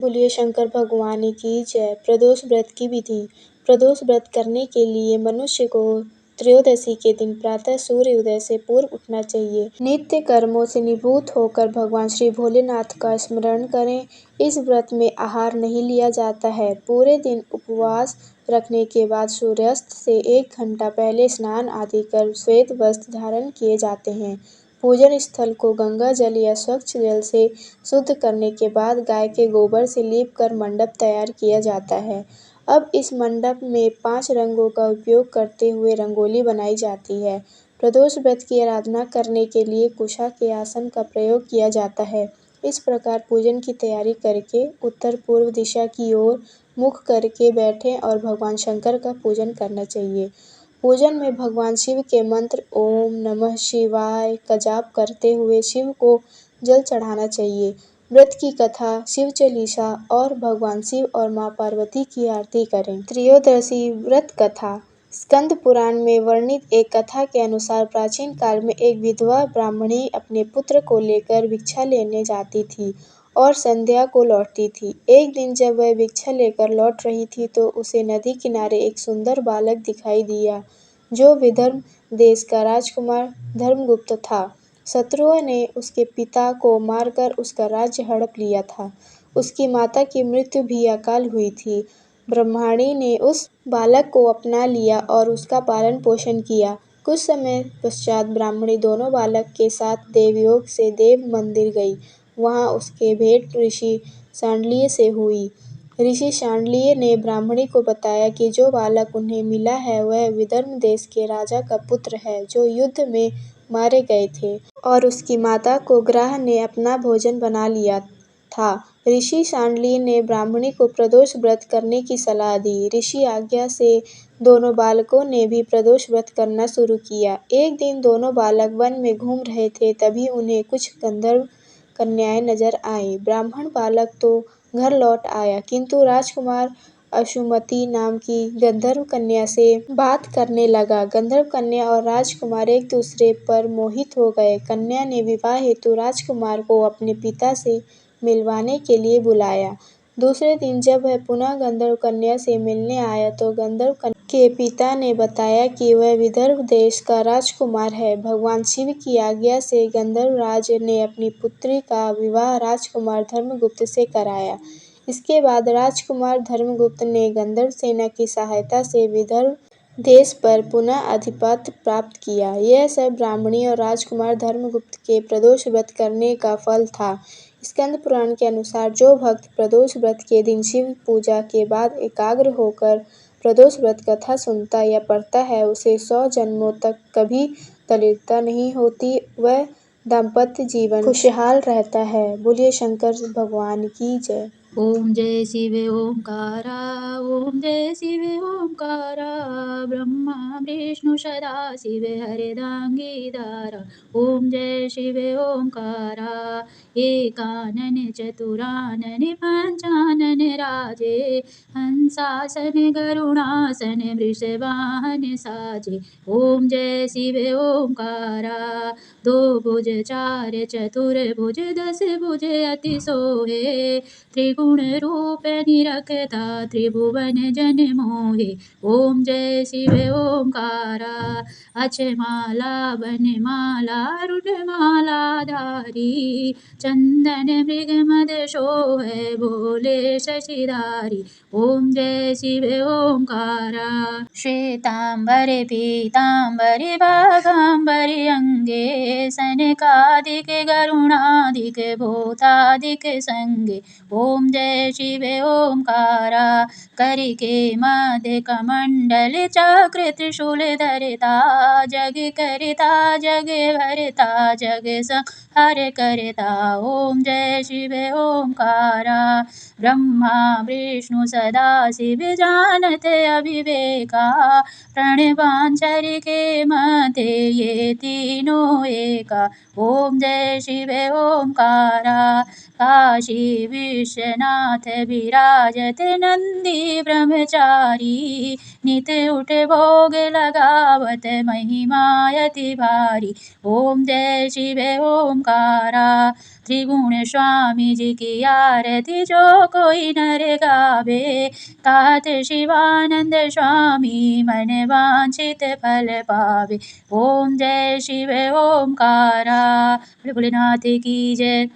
बोलिए शंकर भगवान की जय। प्रदोष व्रत की विधि। प्रदोष व्रत करने के लिए मनुष्य को त्रयोदशी के दिन प्रातः सूर्य उदय से पूर्व उठना चाहिए। नित्य कर्मों से निवृत्त होकर भगवान श्री भोलेनाथ का स्मरण करें। इस व्रत में आहार नहीं लिया जाता है। पूरे दिन उपवास रखने के बाद सूर्यास्त से 1 घंटा पहले स्नान आदि कर श्वेत वस्त्र धारण किए जाते हैं। पूजन स्थल को गंगा जल या स्वच्छ जल से शुद्ध करने के बाद गाय के गोबर से लीप कर मंडप तैयार किया जाता है। अब इस मंडप में 5 रंगों का उपयोग करते हुए रंगोली बनाई जाती है। प्रदोष व्रत की आराधना करने के लिए कुशा के आसन का प्रयोग किया जाता है। इस प्रकार पूजन की तैयारी करके उत्तर पूर्व दिशा की ओर मुख करके बैठें और भगवान शंकर का पूजन करना चाहिए। पूजन में भगवान शिव के मंत्र ओम नमः शिवाय का जाप करते हुए शिव को जल चढ़ाना चाहिए। व्रत की कथा, शिव चालीसा और भगवान शिव और मां पार्वती की आरती करें। त्रयोदशी व्रत कथा। स्कंद पुराण में वर्णित एक कथा के अनुसार प्राचीन काल में एक विधवा ब्राह्मणी अपने पुत्र को लेकर भिक्षा लेने जाती थी और संध्या को लौटती थी। एक दिन जब वह भिक्षा लेकर लौट रही थी तो उसे नदी किनारे एक सुंदर बालक दिखाई दिया जो विदर्भ देश का राजकुमार धर्मगुप्त था। शत्रुओं ने उसके पिता को मारकर उसका राज्य हड़प लिया था। उसकी माता की मृत्यु भी अकाल हुई थी। ब्रह्मणी ने उस बालक को अपना लिया और उसका पालन पोषण किया। कुछ समय पश्चात ब्राह्मणी दोनों बालक के साथ देवयोग से देव मंदिर गई। वहां उसके भेंट ऋषि शांडिल्य से हुई। ऋषि शांडिल्य ने ब्राह्मणी को बताया कि जो बालक उन्हें मिला है वह विदर्भ देश के राजा का पुत्र है जो युद्ध में मारे गए थे और उसकी माता को ग्रह ने अपना भोजन बना लिया था। ऋषि शांडिल्य ने ब्राह्मणी को प्रदोष व्रत करने की सलाह दी। ऋषि आज्ञा से दोनों बालकों ने भी प्रदोष व्रत करना शुरू किया। एक दिन दोनों बालक वन में घूम रहे थे तभी उन्हें कुछ गंधर्व कन्याएं नजर आईं। ब्राह्मण बालक तो घर लौट आया किंतु राजकुमार अशुमति नाम की गंधर्व कन्या से बात करने लगा। गंधर्व कन्या और राजकुमार एक दूसरे पर मोहित हो गए। कन्या ने विवाह हेतु राजकुमार को अपने पिता से मिलवाने के लिए बुलाया। दूसरे दिन जब वह पुनः गंधर्व कन्या से मिलने आया तो गंधर्व कन्या के पिता ने बताया कि वह विदर्भ देश का राजकुमार है। भगवान शिव की आज्ञा से गंधर्व राज ने अपनी पुत्री का विवाह राजकुमार धर्मगुप्त से कराया। इसके बाद राजकुमार धर्मगुप्त ने गंधर्व सेना की सहायता से विदर्भ देश पर पुनः आधिपत्य प्राप्त किया। यह सब ब्राह्मणी और राजकुमार धर्मगुप्त के प्रदोष व्रत करने का फल था। स्कंद पुराण के अनुसार जो भक्त प्रदोष व्रत के दिन शिव पूजा के बाद एकाग्र होकर प्रदोष व्रत कथा सुनता या पढ़ता है उसे 100 जन्मों तक कभी दरिद्रता नहीं होती। वह दाम्पत्य जीवन खुशहाल रहता है। बोलिए शंकर भगवान की जय। ओम जय शिव ओंकारा, ओम जय शिव ओंकारा, ब्रह्मा विष्णु सदा शिव हरिदांगीदारा। ओम जय शिव ओंकारा, एकानन चतुरानन पंचानन राजे, हंसासन गरुणासन वृषवाहन साजे। ओम जय शिव ओंकारा, 2 भुज 4 चतुर्भुज 10 भुज अति सोहे, त्रिगुण रूप निरखता त्रिभुवन जन मोहे। ओम जय शिव ओंकारा, अक्षमाला वनमाला रुद्रमाला धारी, चंदन मृग मद सोहे भोले शशिधारी। ओम जय शिव ओंकारा, श्वेतांबर पीतांबर बाघांबर अंगे, सनकादिक गरुणादिक भूतादिक संगे। ओम जय शिव ओंकारा, करके मध्य कमंडल चक्र त्रिशूल धरता, जग करता जग भरता जग संहार करता। ओम जय शिव ओंकारा, ब्रह्मा विष्णु सदा शिव जानत अविवेका, प्रणवांचर के मध्य ये तीनों एका। ओम जय शिव ओंकारा, काशी विश्वनाथ नाथ विराजत नंदी ब्रह्मचारी। नित उठ भोग लगावत महिमा अति भारी। ओम जय शिव ओमकारा। त्रिगुण स्वामी जी की आरती जो कोई नर गावे। तात शिवानंद स्वामी मन वांछित फल पावे। ओम जय शिव ओमकारा। भोले भोलेनाथ की जय।